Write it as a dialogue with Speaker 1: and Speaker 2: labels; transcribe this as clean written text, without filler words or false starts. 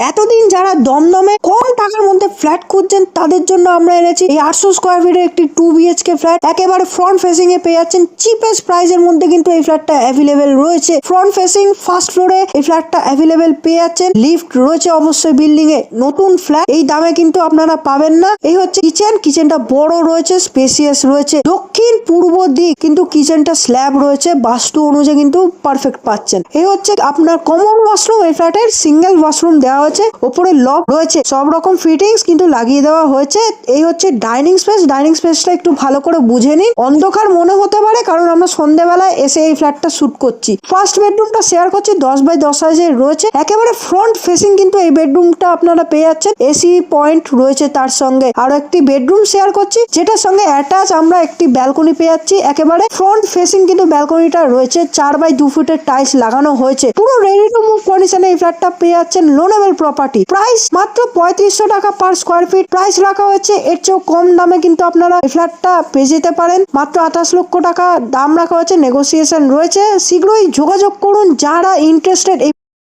Speaker 1: এতদিন যারা দমদমে কম টাকার মধ্যে ফ্ল্যাট খুঁজছেন তাদের জন্য আমরা এনেছি এই 800 স্কোয়ার ফিটের একটি 2 BHK ফ্ল্যাট। একেবারে ফ্রন্ট ফেসিং এ পেয়ে যাচ্ছেন চিপেস্ট প্রাইসের মধ্যে কিন্তু এই ফ্ল্যাটটা অ্যাভেলেবেল রয়েছে। ফ্রন্ট ফেসিং ফার্স্ট ফ্লোরে এই ফ্ল্যাটটা অ্যাভেলেবেল পেয়ে যাচ্ছেন। লিফট রয়েছে অবশ্যই বিল্ডিং এ। নতুন ফ্ল্যাট এই দামে কিন্তু আপনারা পাবেন না। এই হচ্ছে কিচেন, কিচেনটা বড় রয়েছে, স্পেসিয়াস রয়েছে। দক্ষিণ পূর্ব দিক কিন্তু কিচেনটা স্ল্যাব রয়েছে, বাস্তু অনুযায়ী কিন্তু পারফেক্ট পাচ্ছেন। এই হচ্ছে আপনার কমন ওয়াশরুম। এই ফ্ল্যাটের সিঙ্গেল ওয়াশরুম দেওয়া হয়েছে, উপরে লক রয়েছে, সব রকম ফিটিংস কিন্তু লাগিয়ে দেওয়া হয়েছে। এই হচ্ছে ডাইনিং স্পেস। ডাইনিং স্পেসটা একটু ভালো করে বুঝে নিন। অন্ধকার মনে হতে পারে কারণ আমরা সন্ধ্যেবেলায় এসে এই ফ্ল্যাটটা শুট করছি। ফার্স্ট বেডরুমটা শেয়ার করছি, 10x10 সাইজের রয়েছে। একেবারে ফ্রন্ট ফেসিং কিন্তু এই বেডরুমটা আপনারা পেয়ে যাচ্ছেন। এসি পয়েন্ট রয়েছে তার সঙ্গে। আরো একটি বেডরুম শেয়ার করছি যেটার সঙ্গে অ্যাটাচ আমরা একটি ব্যালকনি পেয়ে যাচ্ছি। একেবারে ফ্রন্ট ফেসিং কিন্তু ব্যালকনিটা রয়েছে। 4x2 ফুটের টাইলস লাগানো হয়েছে। পুরো রেডি টু মুভ কন্ডিশনে এই ফ্ল্যাটটা পেয়ে যাচ্ছেন। Loanable property. প্রাইস মাত্র 3500 টাকা পার স্কোয়ার ফিট প্রাইস রাখা হয়েছে। এর চেয়েও কম দামে কিন্তু আপনারা এই ফ্ল্যাটটা পেয়ে যেতে পারেন। মাত্র 28 লক্ষ টাকা দাম রাখা হয়েছে, নেগোসিয়েশন রয়েছে। শীঘ্রই যোগাযোগ করুন যারা ইন্টারেস্টেড।